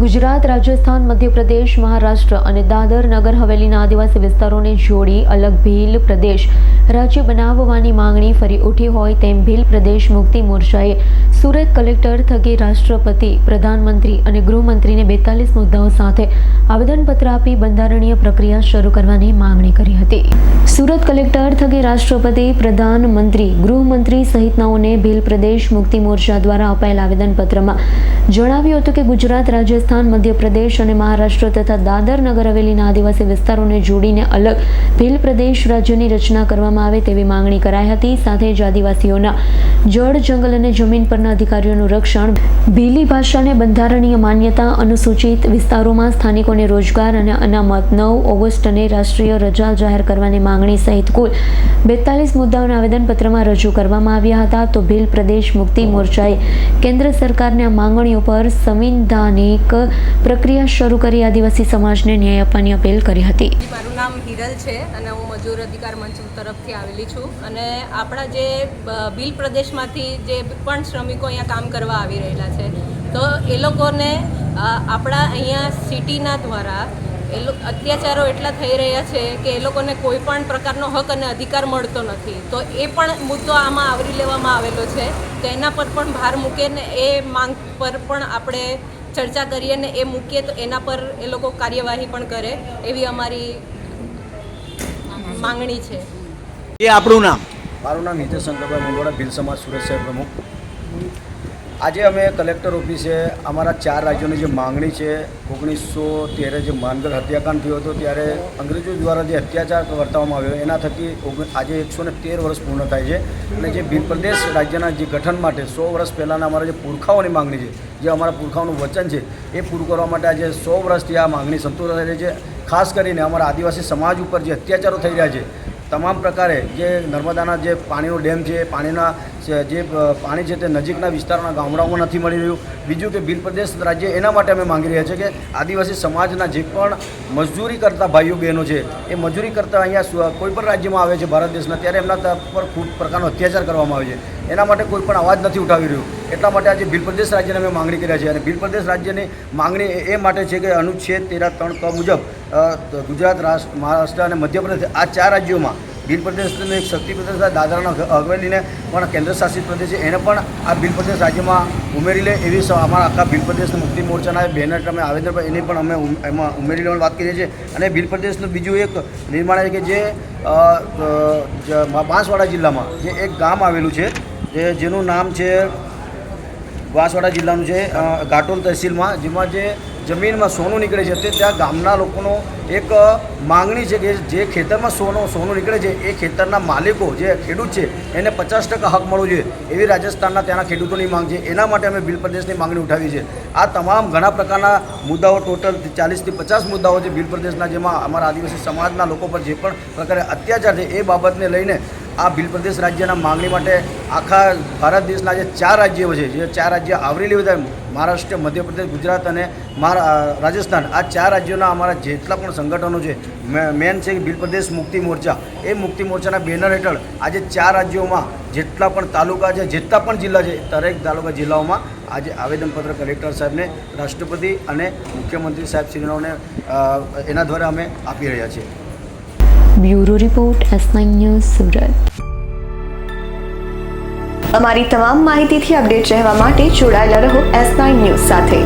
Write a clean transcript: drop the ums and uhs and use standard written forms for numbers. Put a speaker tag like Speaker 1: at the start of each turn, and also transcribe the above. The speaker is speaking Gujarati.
Speaker 1: ગુજરાત, રાજસ્થાન, મધ્યપ્રદેશ, મહારાષ્ટ્ર અને દાદર નગર હવેલીના આદિવાસી વિસ્તારોને જોડી અલગ ભીલ પ્રદેશ રાજ્ય બનાવવાની માંગણી ફરી ઉઠી હોય તેમ ભીલ પ્રદેશ મુક્તિ મોરચાએ સુરત કલેક્ટર થકી રાષ્ટ્રપતિ, પ્રધાનમંત્રી અને ગૃહમંત્રીને 42 મુદ્દાઓ સાથે આવેદનપત્ર આપી બંધારણીય પ્રક્રિયા શરૂ કરવાની માંગણી કરી હતી. સુરત કલેક્ટર થકી રાષ્ટ્રપતિ, પ્રધાનમંત્રી, ગૃહમંત્રી સહિતનાઓને ભીલ પ્રદેશ મુક્તિ મોરચા દ્વારા અપાયેલ આવેદનપત્રમાં જણાવ્યું હતું કે ગુજરાત, રાજસ્થાન, મધ્યપ્રદેશ અને મહારાષ્ટ્ર તથા દાદર નગર હવેલીના આદિવાસી વિસ્તારોને જોડીને અલગ ભીલ પ્રદેશ રાજ્યની રચના કરવામાં આવે તેવી માંગણી કરાઈ હતી. સાથે જ આદિવાસીઓના જળ, જંગલ અને જમીન પરના અધિકારીઓનું રક્ષણ, ભીલી ભાષાને બંધારણીય માન્યતા, અનુસૂચિત વિસ્તારોમાં સ્થાનિકોને રોજગાર અને અનામત, 9 ઓગસ્ટને રાષ્ટ્રીય રજા જાહેર કરવાની માંગણી સહિત કુલ 42 મુદ્દાઓના આવેદનપત્રમાં રજૂ કરવામાં આવ્યા હતા. તો ભીલ પ્રદેશ મુક્તિ મોરચાએ કેન્દ્ર સરકારને આ માંગણીઓ પર સંવિધાનિક પ્રક્રિયા શરૂ કરી આદિવાસી સમાજને ન્યાય આપવાની અપીલ કરી હતી.
Speaker 2: મારું નામ હિરલ છે અને હું મજૂર અધિકાર મંચ તરફથી આવેલી છું અને આપણા જે ભીલ પ્રદેશમાંથી જે પણ શ્રમિકો અહીંયા કામ કરવા આવી રહેલા છે તો એ લોકોને આપણા અહીંયા સિટીના દ્વારા અત્યાચારો એટલા થઈ રહ્યા છે કે એ લોકોને કોઈ પણ પ્રકારનો હક અને અધિકાર મળતો નથી. તો એ પણ મુદ્દો આમાં આવરી લેવામાં આવેલો છે. તો એના પર પણ ભાર મૂકે ને એ માંગ પર પણ આપણે ચર્ચા કરીએ ને એ મૂકીએ તો એના પર એ લોકો કાર્યવાહી પણ કરે એવી અમારી માંગણી છે.
Speaker 3: એ આપણું નામ?
Speaker 4: મારું નામ હિતેશ શંકરભાઈ મંગોડા, ભીલ સમાજ સુરત શહેર પ્રમુખ. આજે અમે કલેક્ટર ઓફિસે અમારા 4 રાજ્યોની જે માંગણી છે, 1913 જે માનગઢ હત્યાકાંડ થયો હતો ત્યારે અંગ્રેજો દ્વારા જે અત્યાચાર વર્તાવવામાં આવ્યો એના થકી આજે 113 વર્ષ પૂર્ણ થાય છે. અને જે ભીલ પ્રદેશ રાજ્યના જે ગઠન માટે 100 વર્ષ પહેલાંના અમારા જે પુરખાઓની માંગણી છે, જે અમારા પુરખાઓનું વચન છે એ પૂરું કરવા માટે આજે 100 વર્ષથી આ માંગણી સંતોષ થઈ રહી છે. ખાસ કરીને અમારા આદિવાસી સમાજ ઉપર જે અત્યાચારો થઈ રહ્યા છે તમામ પ્રકારે, જે નર્મદાના જે પાણીનો ડેમ છે, પાણીના જે પાણી છે તે નજીકના વિસ્તારોના ગામડાઓમાં નથી મળી રહ્યું. બીજું કે ભીલ પ્રદેશ રાજ્ય એના માટે અમે માંગી રહ્યા છીએ કે આદિવાસી સમાજના જે પણ મજૂરી કરતા ભાઈઓ બહેનો છે એ મજૂરી કરતા અહીંયા કોઈ પણ રાજ્યમાં આવે છે ભારત દેશના, ત્યારે એમના પર ખૂબ પ્રકારનો અત્યાચાર કરવામાં આવે છે. એના માટે કોઈ પણ અવાજ નથી ઉઠાવી રહ્યું. એટલા માટે આજે ભીલ પ્રદેશ રાજ્યને અમે માંગણી કર્યા છે. અને ભીલ પ્રદેશ રાજ્યની માંગણી એ માટે છે કે અનુચ્છેદ 13(3) મુજબ ગુજરાત, મહારાષ્ટ્ર અને મધ્યપ્રદેશ આ 4 રાજ્યોમાં ભીલ પ્રદેશનો એક શક્તિ પ્રદેશ દાદરાના હવેલીને પણ કેન્દ્ર શાસિત પ્રદેશ છે, એને પણ આ ભીલ પ્રદેશ રાજ્યમાં ઉમેરી લે એવી અમારા આખા ભીલ પ્રદેશના મુક્તિ મોરચાના બેનર અમે આવેદન પર એની પણ અમે એમાં ઉમેરી લેવાની વાત કરીએ છીએ. અને ભીલ પ્રદેશનું બીજું એક નિર્માણ છે કે જે બાંસવાડા જિલ્લામાં જે એક ગામ આવેલું છે જેનું નામ છે બાંસવાડા જિલ્લાનું છે ઘાટોલ તહેસીલમાં, જેમાં જે જમીનમાં સોનું નીકળે છે તે ત્યાં ગામના લોકોનો એક માંગણી છે કે જે ખેતરમાં સોનું નીકળે છે એ ખેતરના માલિકો જે ખેડૂત છે એને 50% હક મળવો જોઈએ એવી રાજસ્થાનના ત્યાંના ખેડૂતોની માંગ છે. એના માટે અમે ભીલ પ્રદેશની માંગણી ઉઠાવી છે. આ તમામ ઘણા પ્રકારના મુદ્દાઓ, ટોટલ 40 થી 50 મુદ્દાઓ છે ભીલ પ્રદેશના, જેમાં અમારા આદિવાસી સમાજના લોકો પર જે પણ પ્રકારે અત્યાચાર છે એ બાબતને લઈને આ ભીલ પ્રદેશ રાજ્યના માંગણી માટે આખા ભારત દેશના જે 4 રાજ્યો છે, જે 4 રાજ્ય આવરી લેવા, મહારાષ્ટ્ર, મધ્યપ્રદેશ, ગુજરાત અને રાજસ્થાન, આ 4 રાજ્યોના અમારા જેટલા પણ સંગઠનો છે, મેન છે ભીલ પ્રદેશ મુક્તિ મોરચા, એ મુક્તિ મોરચાના બેનર હેઠળ આજે 4 રાજ્યોમાં જેટલા પણ તાલુકા છે, જેટલા પણ જિલ્લા છે, દરેક તાલુકા જિલ્લાઓમાં આજે આવેદનપત્ર કલેક્ટર સાહેબને, રાષ્ટ્રપતિ અને મુખ્યમંત્રી સાહેબ શ્રીઓને એના દ્વારા અમે આપી રહ્યા છીએ.
Speaker 1: Bureau report, S9 news, Surat.
Speaker 5: અમારી તમામ માહિતીથી અપડેટ રહેવા માટે જોડાયેલા રહો S9 ન્યૂઝ સાથે.